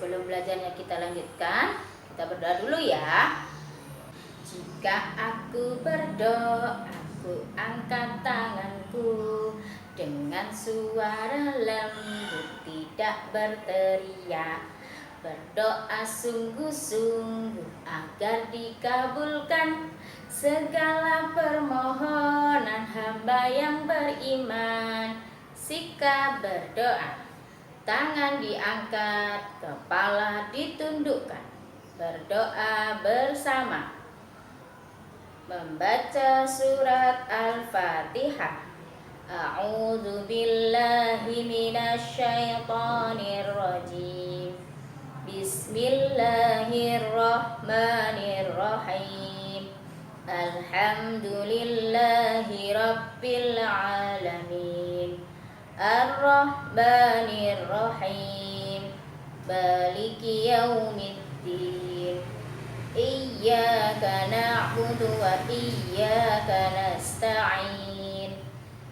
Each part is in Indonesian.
sebelum belajarnya kita lanjutkan, kita berdoa dulu ya. Jika aku berdoa, aku angkat tanganku dengan suara lembut, tidak berteriak. Berdoa sungguh-sungguh agar dikabulkan segala permohonan hamba yang beriman. Sikap berdoa, tangan diangkat, kepala ditundukkan. Berdoa bersama. Membaca surat Al-Fatihah. A'udzu billahi minasyaitonir rajim. Bismillahirrahmanirrahim. Alhamdulillahi rabbil alamin. Ar-Rahmanir Rahim. Maliki yaumiddin. Iyyaka na'budu wa iyyaka nasta'in.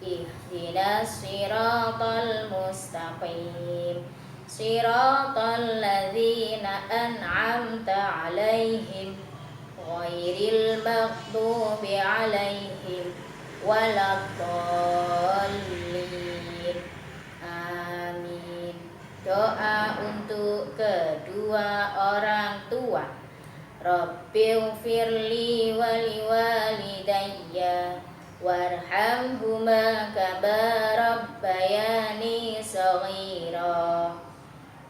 Ihdinas siratal mustaqim. Siratal ladzina an'amta 'alaihim ghairil maghdubi 'alaihim waladdallin. Amin. Doa untuk kedua orang tua. Rabbighfirli wa liwalidayya warhamhuma kama rabbayani shaghira.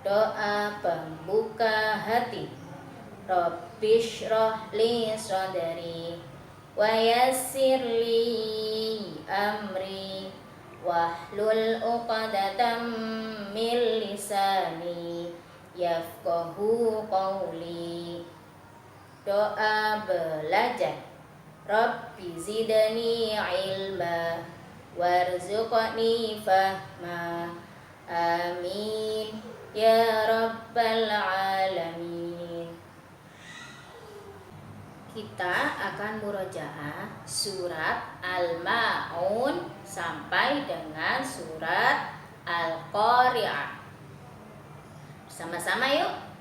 Doa pembuka hati. Rabbishrah li sadri wa yassir li amri wahlul 'uqdatam min lisani yafqahu qawli. Doa belajar. Rabbi zidni ilma warzuqni fahma. Amin ya rabbal alamin. Kita akan murojaah surat Al-Ma'un sampai dengan surat Al-Qari'ah. Sama-sama yuk.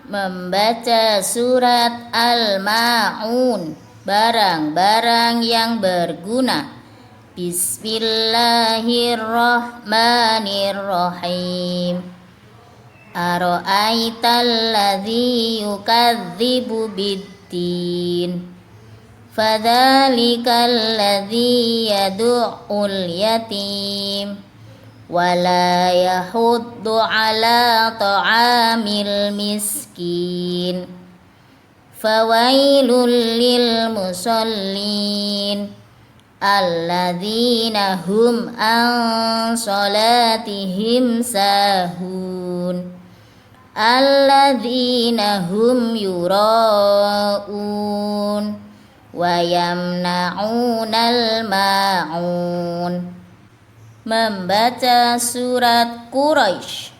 Membaca surat Al-Ma'un, barang-barang yang berguna. Bismillahirrahmanirrahim. Ara'aital ladzi yukadzibu biddin. Fadzalikal ladzi yad'ul yatim wala yahuddu ala ta'amil miskin. Fawailul lil musallin alladzina hum an salatihim sahun alladzina hum yura'un wa yamna'unal ma'un. Membaca surat Quraisy,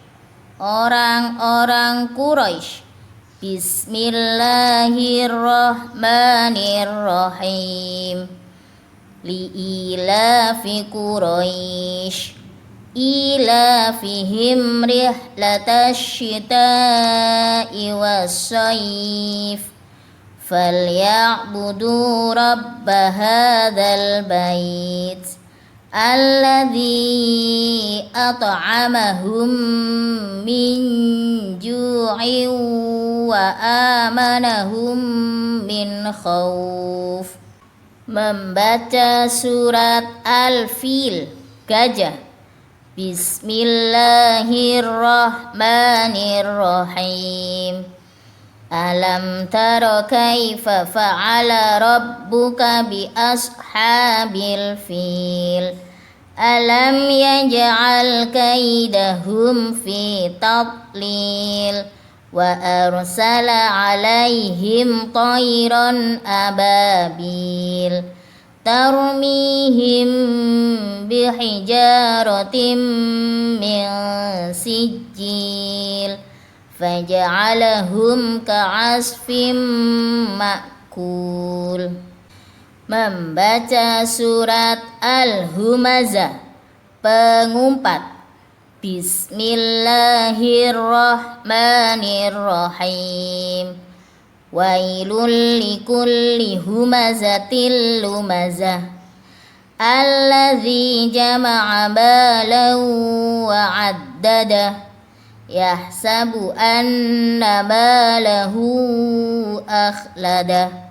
orang-orang Quraisy. Bismillahirrahmanirrahim. Li'ilafi Quraisy ilafihim rihlatash syita'i was-sayf falya'budu rabb hadzal bait alladzi at'amahum min ju'in wa amanahum min khauf. Membaca surat Al-Fil, gajah. Bismillahirrahmanirrahim. Alam tara kaifa fa'ala rabbuka bi ashabil fil. Alam yaj'al kaidahum fi tadlil. Wa arsala alaihim tayran ababil. Tarmihim bihijaratim min sijil. Faja'alahum ka'asfim ma'kul. Membaca surat Al-Humazah, pengumpat. Bismillahirrahmanirrahim. Wailul likulli humazatil lumazah alladzi jama'a malan wa 'addadah yahsabu anna malahu akhladah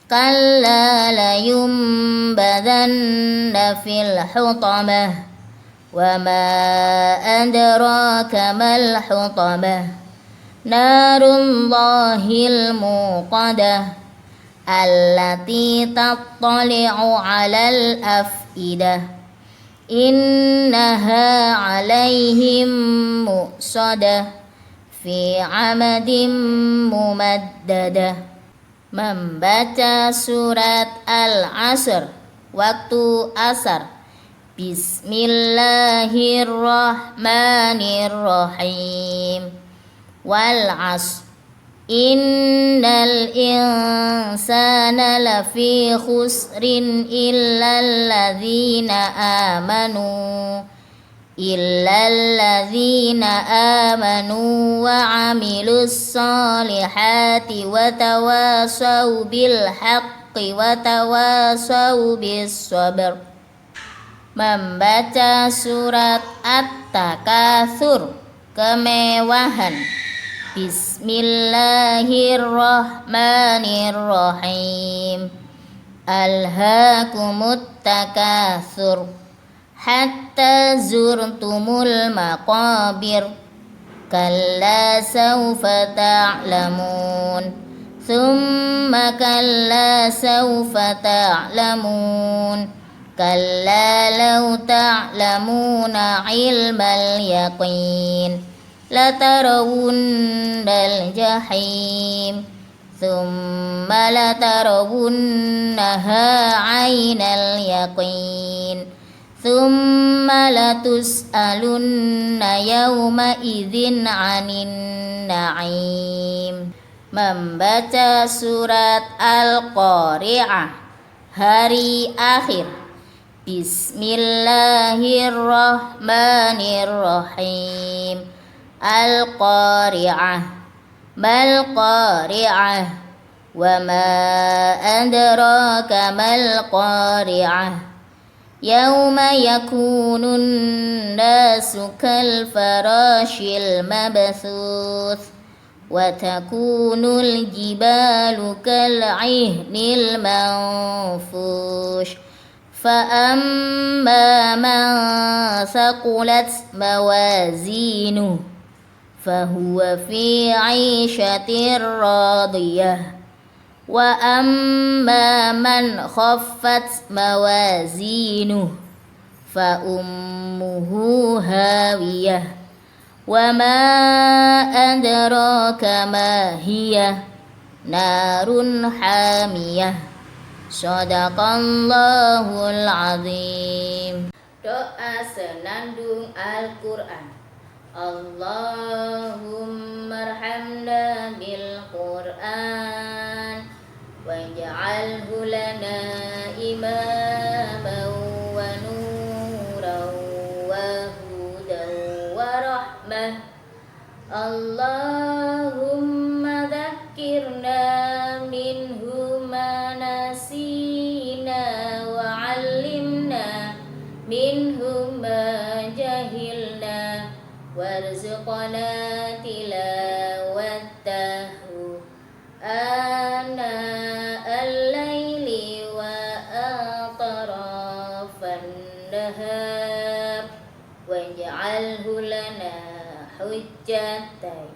kalla layumbadanna fil hutamah wa ma adraka mal hutamah narullahil muqadah allati tattali'u 'alal afidah innaha 'alaihim muqsadah fi 'amadin mumaddadah. Membaca surat Al-Asr, waktu asar. Bismillahirrahmanirrahim. Wal 'asr innal insana lafi khusrin illalladzina amanu wa 'amilus solihati wa tawasaw bil haqqi wa tawasaw bis sabr. Membaca surat At-Takatsur, kemewahan. Bismillahirrahmanirrahim. Alhaakumut takatsur hatta zurtumul maqabir kalla sawfa ta'lamun thumma kalla sawfa ta'lamun kalla law ta'lamuna ilmal yaqin latarawunnal jahim thumma latarawunnaha 'ainal yaqin thumma latus'alunna yawma idzin 'anin na'im. Membaca surat Al-Qari'ah, hari akhir. Bismillahirrahmanirrahim. Al-Qari'ah, mal qari'ah, wa ma adraka mal qari'ah. Yauma yakunun nasu kal farashil mabthuth wa takunul jibalu kal 'ihnil manfush fa amma man thaqulat mawazinuhu fahuwa fi 'ishatir radiyah wa amma man khaffat mawazinuhu fa ummuhu hawiyah wa ma adraka ma hiya narun hamiyah. Shadaqallahul azim. Doa senandung Al-Quran. Allahumma arhamna bil Quran waj'alhu lana imaman wa nuran wa hudan wa rahmah. Allahumma dzakkirna minhu ma nasina wa 'allimna minhu ma jahilna warzuqna tilawatahu ana al-laili wa atrafan nahar waj'alhu lana hujjatan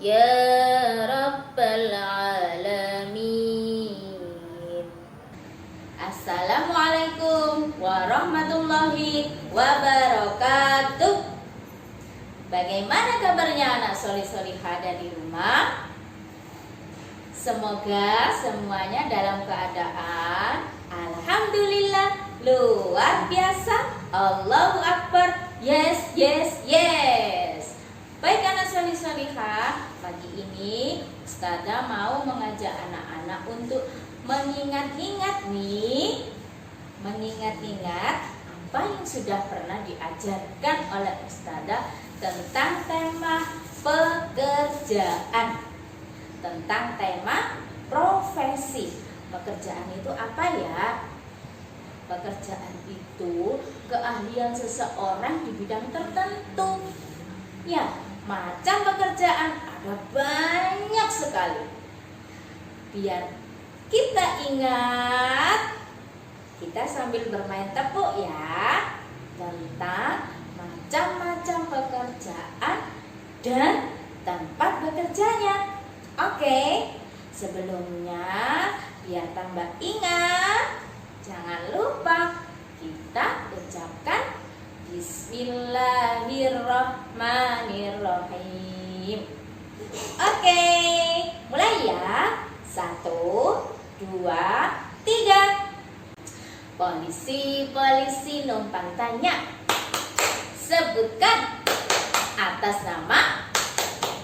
ya rabbal alamin. Assalamualaikum warahmatullahi wabarakatuh. Bagaimana kabarnya anak solih-solihah ada di rumah? Semoga semuanya dalam keadaan alhamdulillah luar biasa. Allahu Akbar. Yes, yes, yes. Baik anak solih-solihah, pagi ini Ustazah mau mengajak anak-anak untuk mengingat-ingat apa yang sudah pernah diajarkan oleh Ustazah tentang tema pekerjaan, tentang tema profesi. Pekerjaan itu apa ya? Pekerjaan itu keahlian seseorang di bidang tertentu. Ya, macam pekerjaan ada banyak sekali. Biar kita ingat, kita sambil bermain tepuk ya, tentang macam-macam pekerjaan dan tempat bekerjanya. Oke, sebelumnya biar tambah ingat, jangan lupa kita ucapkan Bismillahirrahmanirrahim. Oke, mulai ya. 1, 2, 3. Polisi numpang tanya, sebutkan atas nama,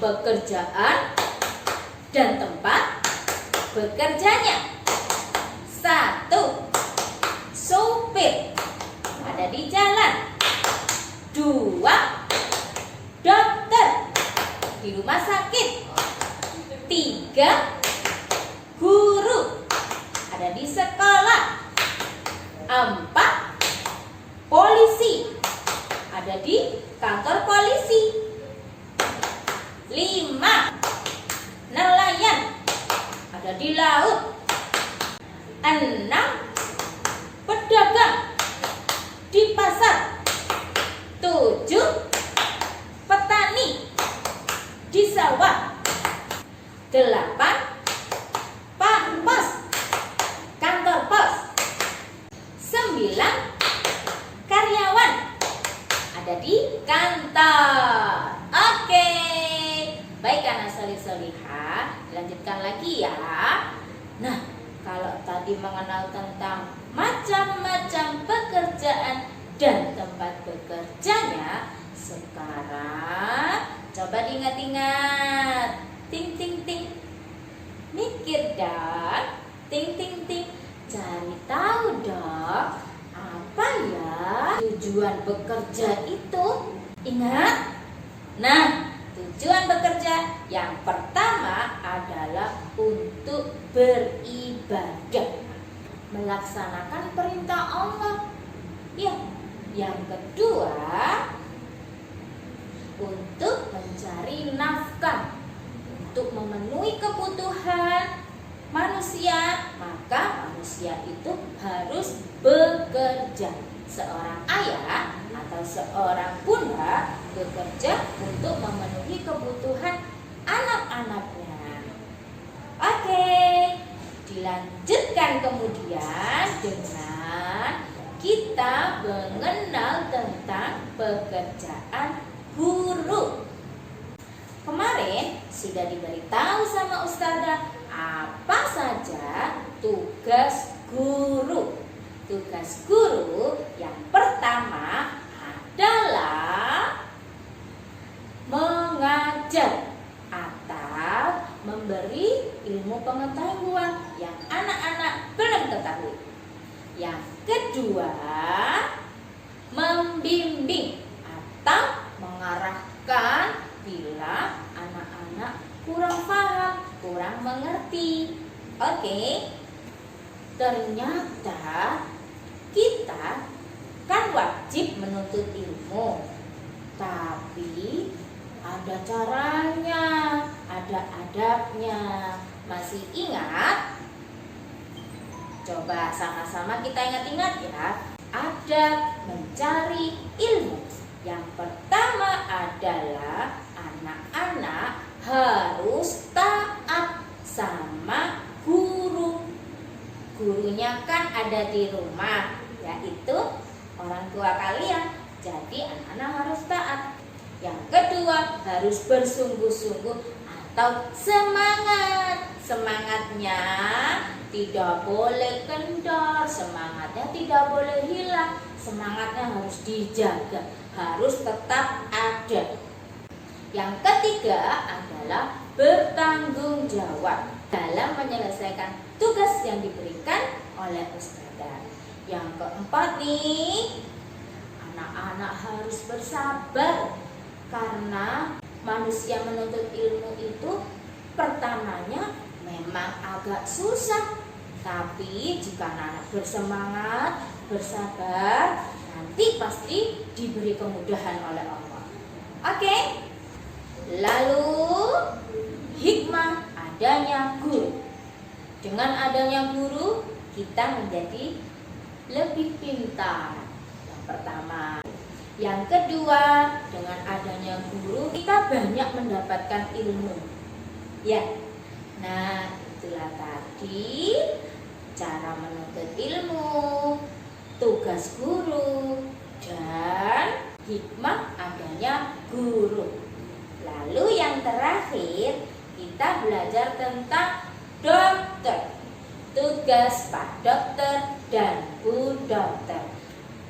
pekerjaan, dan tempat bekerjanya. 1. Sopir, ada di jalan. 2. Dokter, di rumah sakit. 3. Guru, ada di sekolah. 4. Polisi, ada di kantor polisi. 5. Nelayan, ada di laut. 6. Pedagang, di pasar. 7. Petani, di sawah. 8. Pos, kantor pos. 9. Karyawan, ada di kantor. Oke, baik anak solih-solihah, lanjutkan lagi ya. Nah, kalau tadi mengenal tentang macam-macam pekerjaan dan tempat bekerjanya, sekarang coba diingat-ingat. Ting ting ting, mikir dan ting ting ting, cari tahu dong apa ya tujuan bekerja itu. Ingat? Nah, tujuan bekerja yang pertama adalah untuk beribadah, melaksanakan perintah Allah. Ya, yang kedua untuk mencari nafkah, untuk memenuhi kebutuhan manusia, maka manusia itu harus bekerja. Seorang ayah atau seorang bunda bekerja untuk memenuhi kebutuhan anak-anaknya. Oke, dilanjutkan kemudian dengan kita mengenal tentang pekerjaan guru. Kemarin sudah diberitahu sama Ustazah apa saja tugas guru. Tugas guru yang pertama adalah mengajar atau memberi ilmu pengetahuan yang anak-anak belum ketahui. Yang kedua, membimbing atau mengarahkan bila anak-anak kurang paham, kurang mengerti. Oke, ternyata kita kan wajib menuntut ilmu, tapi ada caranya, ada adabnya. Masih ingat? Coba sama-sama kita ingat-ingat ya. Adab mencari ilmu. Yang pertama adalah anak-anak harus taat sama guru. Gurunya kan ada di rumah, yaitu orang tua kalian. Jadi anak-anak harus taat. Yang kedua, harus bersungguh-sungguh atau semangat. Semangatnya tidak boleh kendor, semangatnya tidak boleh hilang. Semangatnya harus dijaga, harus tetap ada. Yang ketiga adalah bertanggung jawab dalam menyelesaikan tugas yang diberikan oleh Ustazah. Yang keempat nih, anak-anak harus bersabar, karena manusia menuntut ilmu itu pertamanya memang agak susah. Tapi jika anak bersemangat, bersabar, nanti pasti diberi kemudahan oleh Allah. Oke? Lalu hikmah adanya guru. Dengan adanya guru, kita menjadi lebih pintar. Yang pertama. Yang kedua, dengan adanya guru, kita banyak mendapatkan ilmu. Ya. Nah, itulah tadi cara menuntut ilmu, tugas guru, dan hikmah adanya guru. Lalu yang terakhir, kita belajar tentang dokter. Tugas Pak Dokter dan Bu Dokter.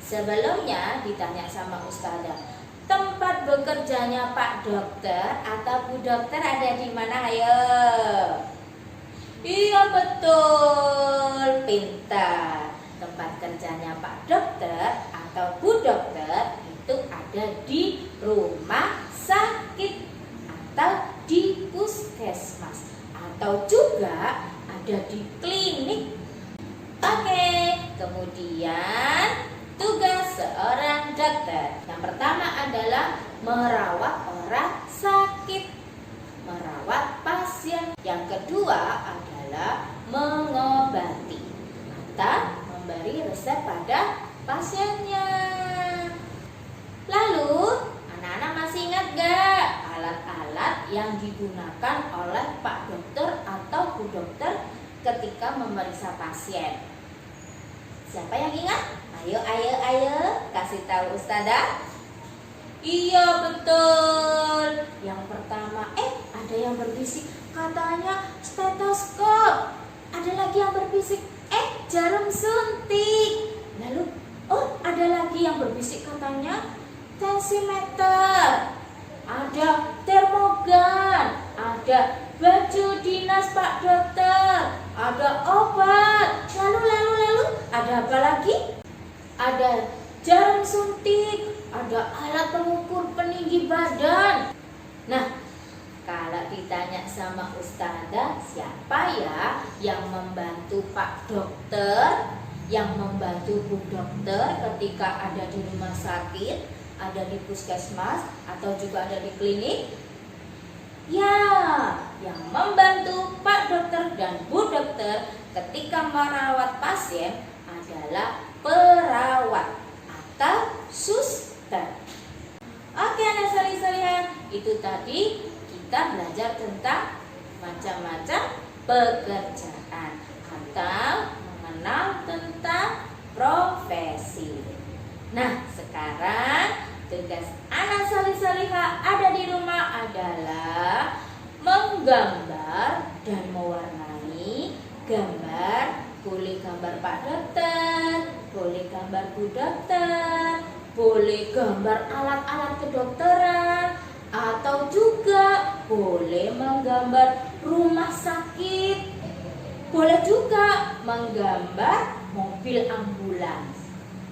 Sebelumnya ditanya sama Ustazah, tempat bekerjanya Pak Dokter atau Bu Dokter ada di mana? Ayo. Iya betul, pintar. Tempat kerjanya Pak Dokter atau Bu Dokter itu ada di rumah sakit atau di puskesmas atau juga ada di klinik. Oke, kemudian tugas seorang dokter. Yang pertama adalah merawat orang sakit, merawat pasien. Yang kedua adalah mengobati atau memberi resep pada pasiennya. Lalu, anak-anak masih ingat gak alat-alat yang digunakan oleh Pak Dokter atau Bu Dokter ketika memeriksa pasien? Siapa yang ingat? Ayo, kasih tahu Ustazah. Iya betul. Yang pertama, ada yang berbisik, katanya stetoskop. Ada lagi yang berbisik, jarum suntik. Lalu, ada lagi yang berbisik, katanya tensimeter. Ada termogan, ada baju dinas Pak Dokter, ada obat. Lalu, ada apa lagi? Ada jarum suntik, ada alat pengukur peninggi badan. Nah, kalau ditanya sama Ustazah, siapa ya yang membantu Pak Dokter, yang membantu Bu Dokter ketika ada di rumah sakit, ada di puskesmas, atau juga ada di klinik? Ya, yang membantu Pak Dokter dan Bu Dokter ketika merawat pasien adalah perawat atau suster. Oke, anak solih-solihah, itu tadi kita belajar tentang macam-macam pekerjaan atau mengenal tentang profesi. Nah, sekarang tugas anak solih-solihah ada di rumah adalah menggambar dan mewarnai gambar. Boleh gambar Pak Dokter, boleh gambar Bu Dokter, boleh gambar alat-alat kedokteran, atau juga boleh menggambar rumah sakit, boleh juga menggambar mobil ambulans.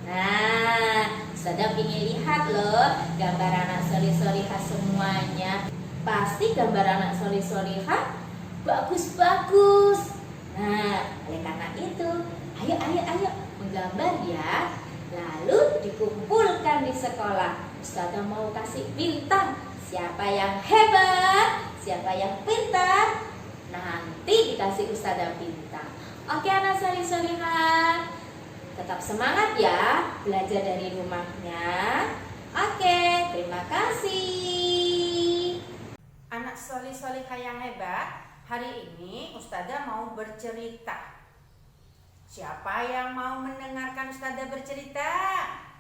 Nah, Ustazah ingin lihat loh gambar anak solih-solihah semuanya. Pasti gambar anak solih-solihah bagus-bagus. Nah, oleh karena itu, ayo menggambar ya. Lalu dikumpulkan di sekolah. Ustazah mau kasih bintang. Siapa yang hebat, siapa yang pintar, nanti dikasih Ustazah bintang. Oke, anak solih-solihah, tetap semangat ya belajar dari rumahnya. Oke, terima kasih. Anak solih-solihah yang hebat, hari ini Ustazah mau bercerita. Siapa yang mau mendengarkan Ustazah bercerita?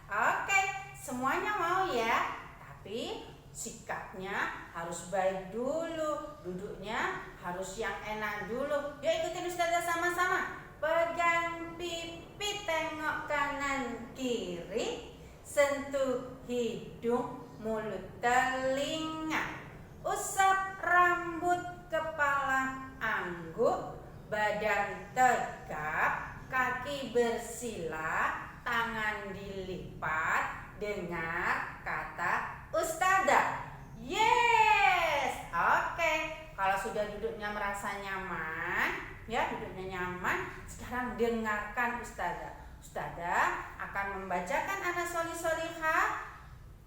Oke, semuanya mau ya. Tapi sikapnya harus baik dulu, duduknya harus yang enak dulu. Yuk ikutin Ustazah sama-sama. Pegang pipi, tengok kanan kiri, sentuh hidung, mulut, telinga, usap rambut, kepala angguk, badan tegap, kaki bersila, tangan dilipat, dengar kata Ustazah? Yes. Oke. Kalau sudah duduknya merasa nyaman, ya duduknya nyaman, sekarang dengarkan Ustazah. Ustazah akan membacakan anak solih-solihah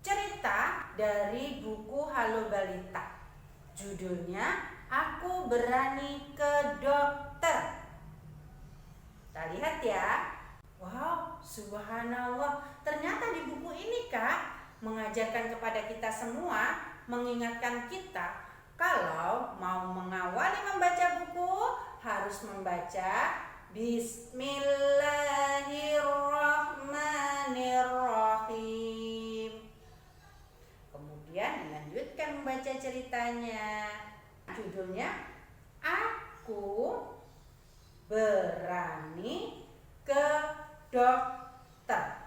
cerita dari buku Halo Balita. Judulnya Aku Berani ke Dokter. Kita lihat ya. Wow, subhanallah. Ternyata di buku ini Kak mengajarkan kepada kita semua, mengingatkan kita kalau mau mengawali membaca buku harus membaca Bismillahirrahmanirrahim. Kemudian dilanjutkan membaca ceritanya. Judulnya Aku Berani ke Dokter.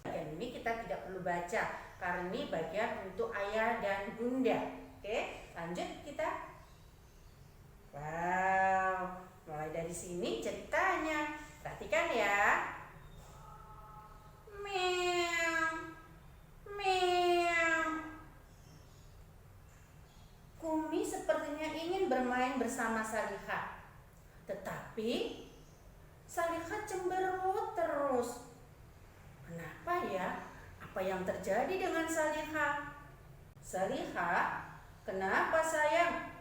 Bagian ini kita tidak perlu baca karena ini bagian untuk ayah dan bunda. Oke, lanjut kita. Wow, mulai dari sini ceritanya. Perhatikan ya. Meow, meow. Kumi sepertinya ingin bermain bersama Salihah, tetapi Salihah cemberut terus. Kenapa ya? Apa yang terjadi dengan Salihah? Salihah, kenapa sayang?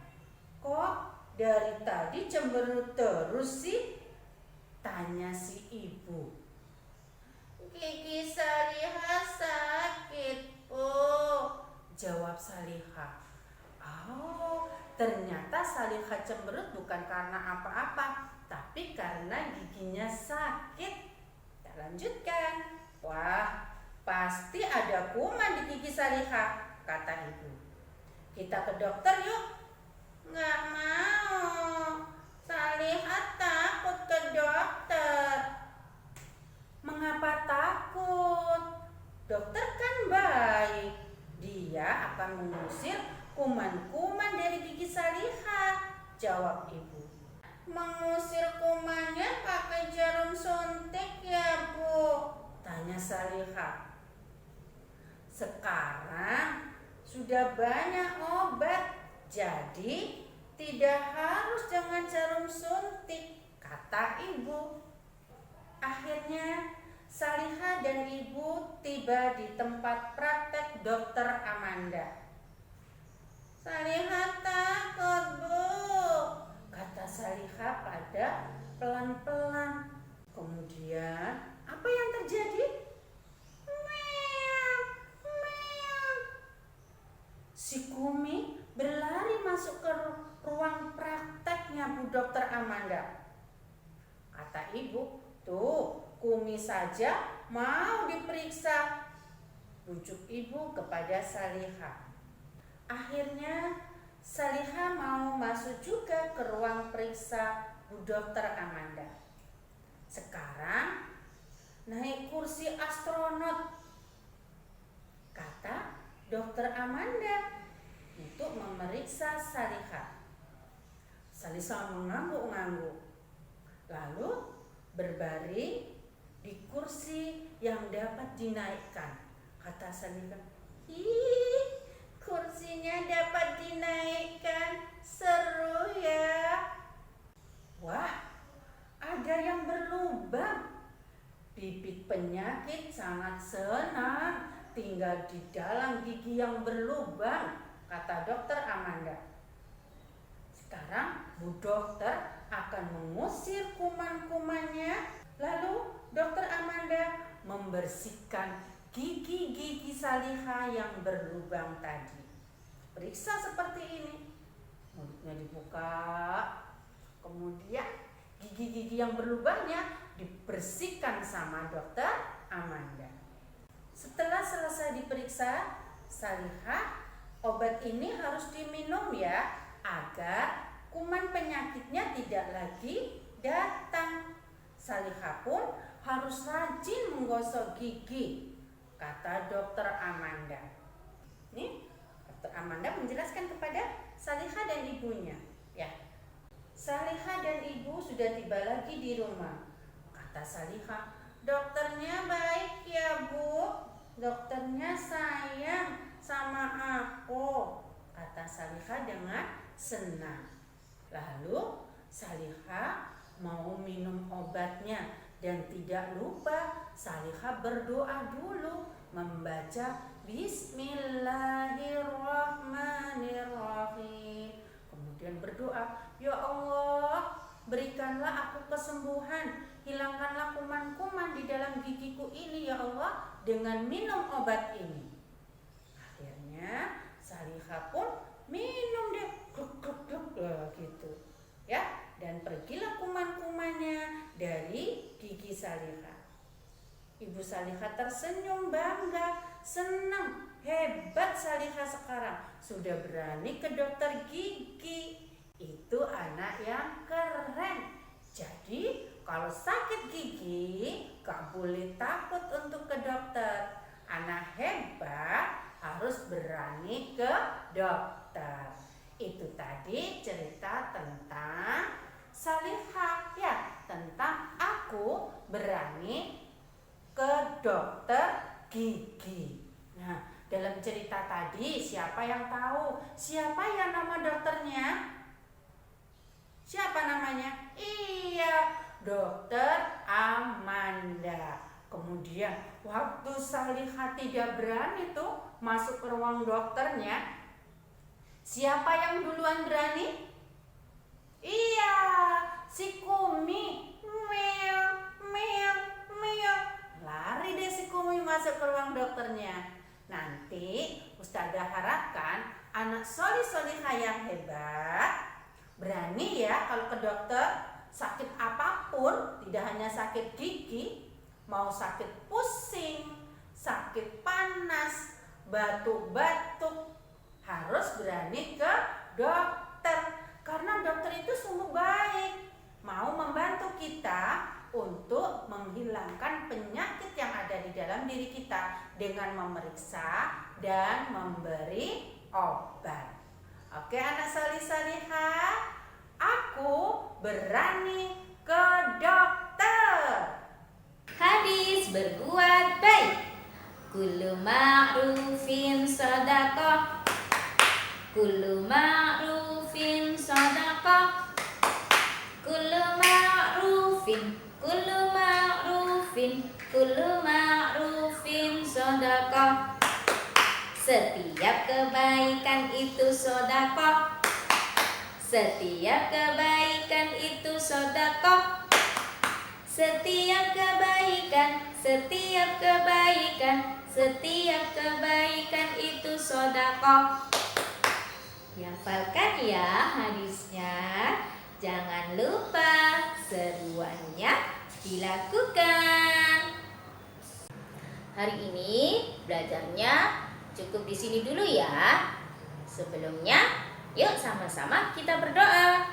Kok dari tadi cemberut terus sih? Tanya si ibu. Gigi Salihah sakit, Bu, jawab Salihah. Oh, ternyata Salihah cemberut bukan karena apa-apa, tapi karena giginya sakit. Kita lanjutkan. Wah, pasti ada kuman di gigi Salihah, kata ibu. Kita ke dokter yuk. Nggak mau. Salihah takut ke dokter. Mengapa takut? Dokter kan baik. Dia akan mengusir kuman-kuman dari gigi Salihah, jawab ibu. Mengusir kumannya pakai jarum suntik ya, Bu, tanya Salihah. Sekarang sudah banyak obat, jadi tidak harus dengan jarum suntik, kata ibu. Akhirnya Salihah dan ibu tiba di tempat praktek dokter Amanda. Salihah takut, Bu, kata Salihah pada pelan-pelan. Kemudian apa yang terjadi? Meow, meow. Si Kumi berlari masuk ke ruang prakteknya Bu Dokter Amanda. Kata ibu, tuh Kumi saja mau diperiksa, bujuk ibu kepada Salihah. Akhirnya Salihah mau masuk juga ke ruang periksa Bu Dokter Amanda. Sekarang naik kursi astronot, kata Dokter Amanda untuk memeriksa Salihah. Salihah mengangguk-angguk, lalu berbaring di kursi yang dapat dinaikkan. Kata Salihah, "Ih, kursinya dapat dinaikkan, seru ya." Wah, ada yang berlubang. Bibit penyakit sangat senang tinggal di dalam gigi yang berlubang, kata Dokter Amanda. Sekarang Bu Dokter akan mengusir kuman-kumannya. Lalu Dokter Amanda membersihkan gigi-gigi Salihah yang berlubang tadi. Periksa seperti ini. Mulutnya dibuka. Kemudian gigi-gigi yang berlubangnya dibersihkan sama Dokter Amanda. Setelah selesai diperiksa Salihah, obat ini harus diminum ya, agar kuman penyakitnya tidak lagi datang. Salihah pun harus rajin menggosok gigi, kata Dokter Amanda. Nih, Dokter Amanda menjelaskan kepada Salihah dan ibunya. Ya, Salihah dan ibu sudah tiba lagi di rumah. Kata Salihah, dokternya baik ya, Bu. dokternya sayang sama aku, kata Salihah dengan senang. Lalu Salihah mau minum obatnya dan tidak lupa Salihah berdoa dulu membaca Bismillahirrahmanirrahim. Kemudian berdoa, ya Allah, berikanlah aku kesembuhan, hilangkanlah kuman-kuman di dalam gigiku ini ya Allah dengan minum obat ini. Akhirnya Salihah pun minum deh, gluk gitu ya, dan pergilah kuman-kumannya dari gigi Salihah. Ibu Salihah tersenyum bangga, senang, hebat Salihah sekarang sudah berani ke dokter gigi. Itu anak yang keren. Jadi kalau sakit gigi gak boleh takut untuk ke dokter. Anak hebat harus berani ke dokter. Itu tadi cerita tentang Salihah ya, tentang aku berani ke dokter gigi. Nah, dalam cerita tadi siapa yang tahu? Siapa yang nama dokternya? Siapa namanya? Iya, Dokter Amanda. Kemudian waktu Salihah tidak berani tuh masuk ke ruang dokternya, siapa yang duluan berani? Iya, si Kumi. Meow, meow, meow. Lari deh si Kumi masuk ke ruang dokternya. Nanti Ustazah harapkan anak solihah yang hebat berani ya kalau ke dokter, sakit apapun, tidak hanya sakit gigi, mau sakit pusing, sakit panas, batuk-batuk, harus berani ke dokter. Karena dokter itu sungguh baik, mau membantu kita untuk menghilangkan penyakit yang ada di dalam diri kita dengan memeriksa dan memberi obat. Oke anak salihah, aku berani ke dokter. Hadis berbuat baik. Kullu ma'rufin sadaqah. Kullu ma'rufin sadaqah. Kullu ma'rufin, kullu ma'rufin, kullu ma'rufin sadaqah. Setiap kebaikan itu sedekah. Setiap kebaikan itu sedekah. Setiap kebaikan, setiap kebaikan, setiap kebaikan itu sedekah. Hafalkan ya hadisnya. Jangan lupa seruannya dilakukan. Hari ini belajarnya cukup di sini dulu ya. Sebelumnya, yuk sama-sama kita berdoa.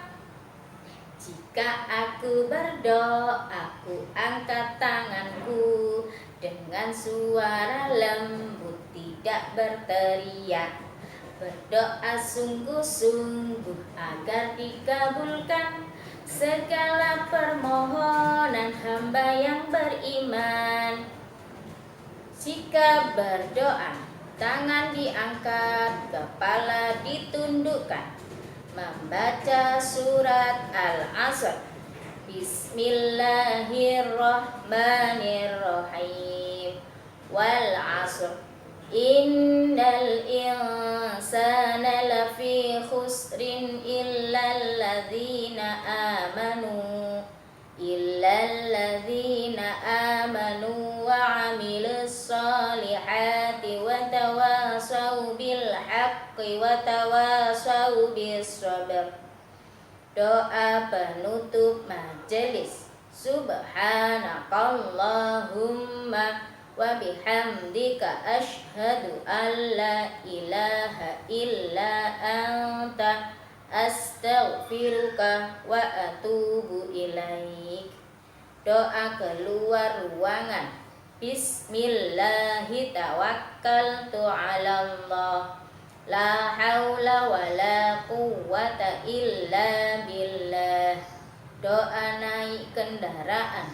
Jika aku berdoa, aku angkat tanganku dengan suara lembut, tidak berteriak. Berdoa sungguh-sungguh agar dikabulkan segala permohonan hamba yang beriman. Jika berdoa, tangan diangkat, kepala ditundukkan, membaca surat Al-Asr. Bismillahirrahmanirrahim. Wal 'asr. Innal insana lafi khusrin illal ladzina amanu wa 'amilus solihati wa tawasau bil haqqi wa tawasau bis sabr. Doa penutup majelis. Subhanakallahumma wa bihamdika asyhadu an la ilaha illa anta astaghfiruka wa atubu ilaik. Doa keluar ruangan. Bismillahi tawakkaltu 'alallah. La haula wa la quwwata illa billah. Doa naik kendaraan.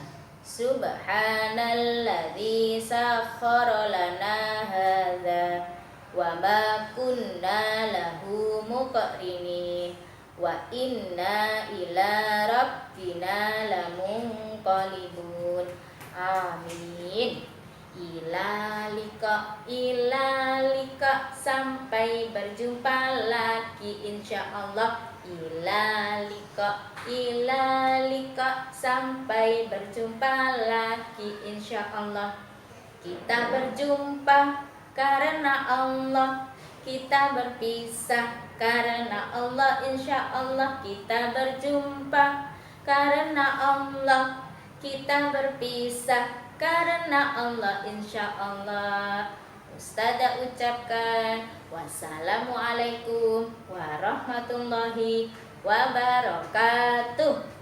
Subhanalladzi sakhkhara lana hadza wa ma kunna lahu muqrinin wa inna ila rabbina lamunqalibun. Amin. Ilalika sampai berjumpa lagi insyaallah. Ilalika sampai berjumpa lagi insyaallah. Kita berjumpa karena Allah, kita berpisah karena Allah. Insyaallah kita berjumpa karena Allah, kita berpisah karena Allah. Insyaallah. Ustazah ucapkan wassalamualaikum warahmatullahi wabarakatuh.